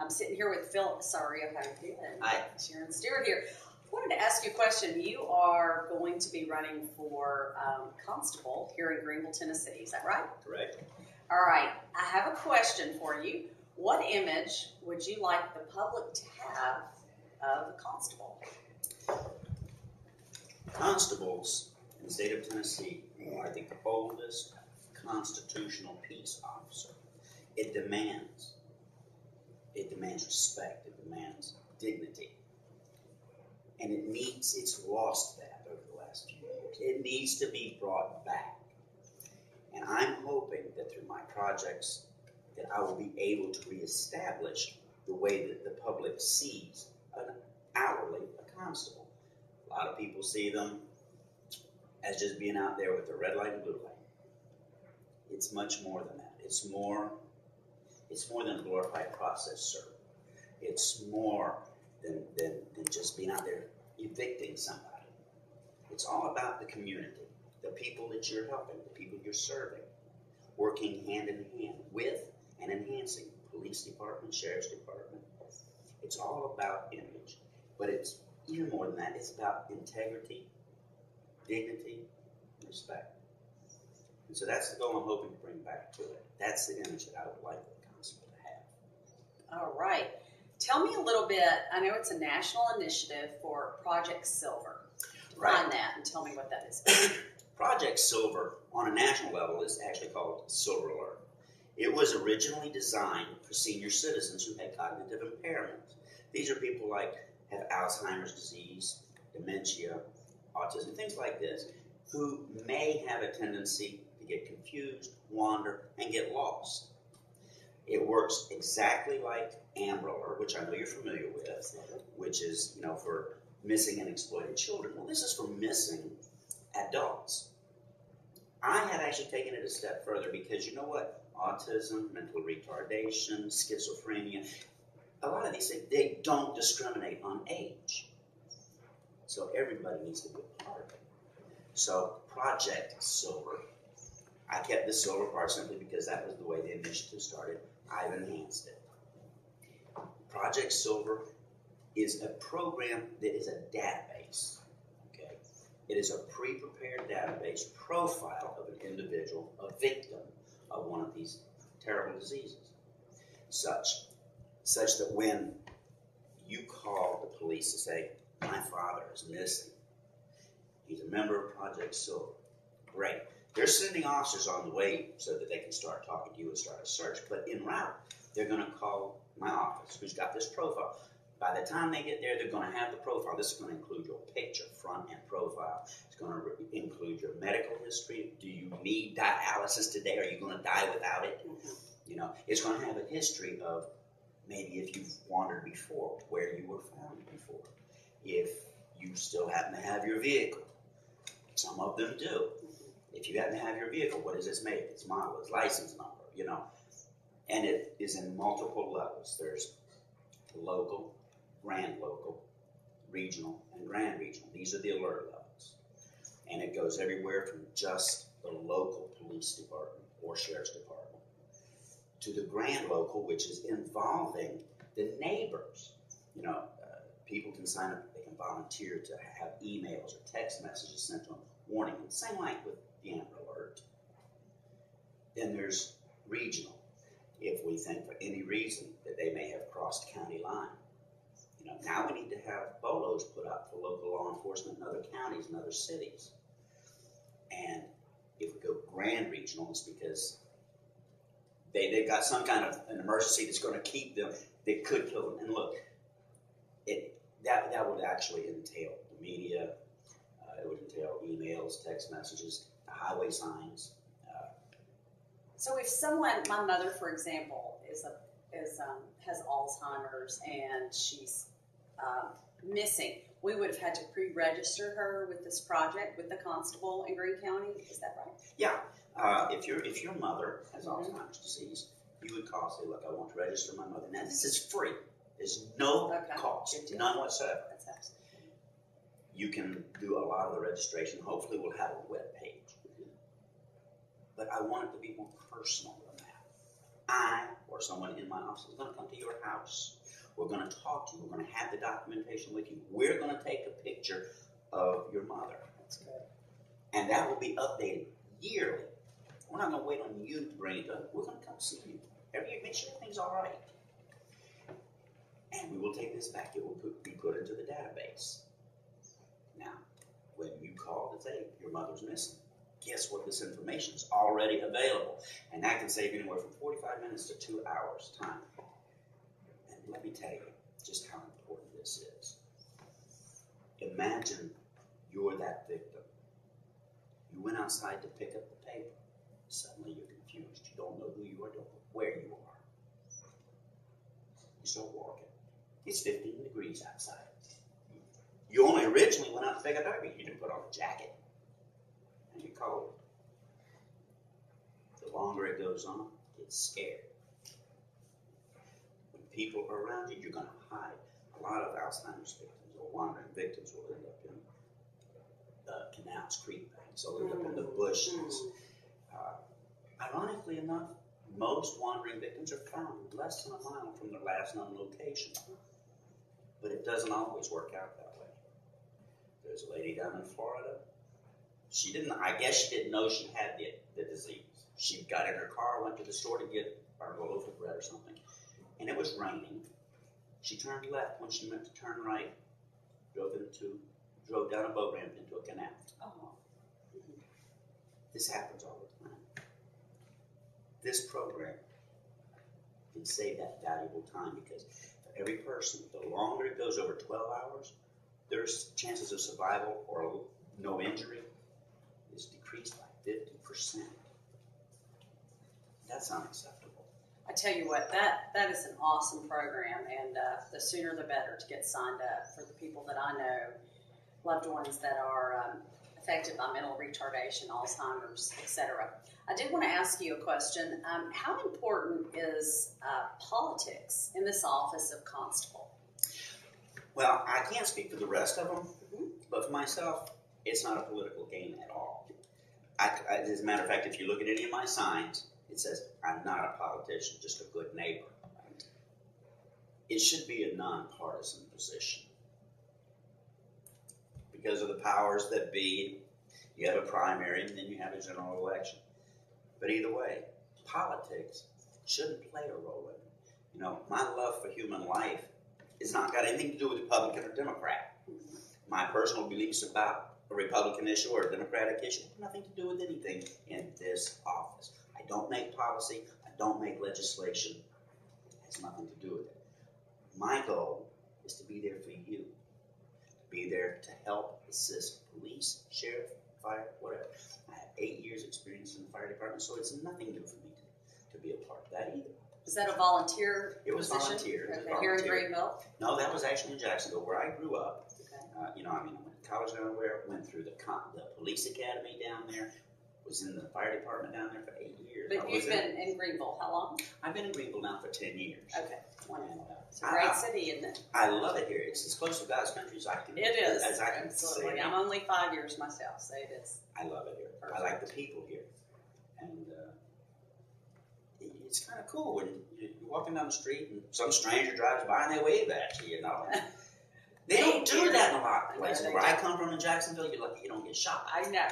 I'm sitting here with Phillip Belisario. How are you doing? Hi. Sharon Stewart here. I wanted to ask you a question. You are going to be running for constable here in Greenville, Tennessee. Is that right? Correct. All right. I have a question for you. What image would you like the public to have of a constable? Constables in the state of Tennessee are the oldest constitutional peace officer. It demands respect, it demands dignity. And it's lost that over the last few years. It needs to be brought back. And I'm hoping that through my projects that I will be able to reestablish the way that the public sees outwardly a constable. A lot of people see them as just being out there with the red light and blue light. It's much more than that. It's more than a glorified process server. It's more than just being out there evicting somebody. It's all about the community, the people that you're helping, the people you're serving, working hand in hand with and enhancing police department, sheriff's department. It's all about image, but it's even more than that. It's about integrity, dignity, and respect. And so that's the goal I'm hoping to bring back to it. That's the image that I would like the constable to have. All right. Tell me a little bit. I know it's a national initiative for Project Silver. Define that and tell me what that is. Project Silver on a national level is actually called Silver Alert. It was originally designed for senior citizens who had cognitive impairment. These are people like have Alzheimer's disease, dementia, autism, things like this, who may have a tendency to get confused, wander, and get lost. It works exactly like Amber Alert, which I know you're familiar with, which is, for missing and exploited children. Well, this is for missing adults. I have actually taken it a step further because you know what? Autism, mental retardation, schizophrenia, a lot of these things, they don't discriminate on age. So everybody needs to be a part of it. So Project Silver, I kept the silver part simply because that was the way the initiative started. I've enhanced it. Project Silver is a program that is a database. Okay, it is a pre-prepared database profile of an individual, a victim of one of these terrible diseases, such that when you call the police to say, my father is missing, he's a member of Project Silver, great. They're sending officers on the way so that they can start talking to you and start a search. But en route, they're going to call my office, who's got this profile. By the time they get there, they're going to have the profile. This is going to include your picture, front and profile. It's going to include your medical history. Do you need dialysis today? Are you going to die without it? It's going to have a history of maybe if you've wandered before, where you were found before, if you still happen to have your vehicle. Some of them do. If you happen to have your vehicle, what is its make, its model, its license number, And it is in multiple levels. There's local, grand local, regional, and grand regional. These are the alert levels. And it goes everywhere from just the local police department or sheriff's department to the grand local, which is involving the neighbors. People can sign up, they can volunteer to have emails or text messages sent to them, warning them, same like with the Amber Alert. Then there's regional. If we think for any reason that they may have crossed county line. Now we need to have bolos put up for local law enforcement in other counties and other cities. And if we go grand regional, it's because they've got some kind of an emergency that's going to keep them, that could kill them. And look, that would actually entail the media, it would entail emails, text messages, the highway signs. So if someone, my mother, for example, has Alzheimer's and she's missing, we would have had to pre-register her with this project with the constable in Greene County. Is that right? Yeah. If your mother has Alzheimer's disease, you would call and say, look, I want to register my mother. Now, this is free. There's no cost, none whatsoever. That's awesome. You can do a lot of the registration. Hopefully, we'll have a web page. But I want it to be more personal than that. I or someone in my office is going to come to your house. We're going to talk to you. We're going to have the documentation with you. We're going to take a picture of your mother. That's good. And that will be updated yearly. We're not going to wait on you to bring it up. We're going to come see you every year, make sure everything's all right. And we will take this back. It will be put into the database. Now, when you call to say your mother's missing, guess what? This information is already available. And that can save anywhere from 45 minutes to 2 hours time. And let me tell you just how important this is. Imagine you're that victim. You went outside to pick up the paper. Suddenly you're confused. You don't know who you are, don't know where you are. You start walking. It's 15 degrees outside. You only originally went out to pick up the paper. You didn't put on a jacket. And you're cold. The longer it goes on, you get scared. When people are around you, you're going to hide. A lot of Alzheimer's victims or wandering victims will end up in canals, creek banks, they'll end up in the bushes. Ironically enough, most wandering victims are found less than a mile from their last known location. But it doesn't always work out that way. There's a lady down in Florida. I guess she didn't know she had the disease. She got in her car, went to the store to get a loaf of bread or something. And it was raining. She turned left when she meant to turn right. Drove down a boat ramp into a canal. Oh. This happens all the time. This program can save that valuable time because for every person, the longer it goes over 12 hours, there's chances of survival or no injury is decreased by 50%. That's unacceptable. I tell you what, that is an awesome program, and the sooner the better to get signed up for the people that I know, loved ones that are affected by mental retardation, Alzheimer's, etc. I did want to ask you a question. How important is politics in this office of constable? Well, I can't speak for the rest of them, but for myself, it's not a political game at all. As a matter of fact, if you look at any of my signs, it says, I'm not a politician, just a good neighbor. It should be a nonpartisan position. Because of the powers that be, you have a primary and then you have a general election. But either way, politics shouldn't play a role in it. You know, my love for human life has not got anything to do with Republican or Democrat. My personal beliefs about a Republican issue or a Democratic issue have nothing to do with anything in this office. I don't make policy. I don't make legislation. It has nothing to do with it. My goal is to be there for you. To be there to help assist police, sheriff, fire, whatever. I have 8 years experience in the fire department, so it's nothing new for me to be a part of that either. Is that a volunteer It was position? volunteer. Okay, here in Greenville? No, that was actually in Jacksonville, where I grew up. Okay. I went to college down there, went through the police academy down there, was in the fire department down there for 8 years. But you've been in Greenville how long? I've been in Greenville now for 10 years. Okay, wonderful. And, It's a great city, isn't it? I love it here. It's as close to God's country as I can. It is. As I can Absolutely. say. I'm only 5 years myself, so it is. I love it here. Perfect. I like the people here. And it's kind of cool when you're walking down the street and some stranger drives by and they wave at you, you know. They don't do that in a lot of places. Where I come from in Jacksonville, you're lucky you don't get shot. I know.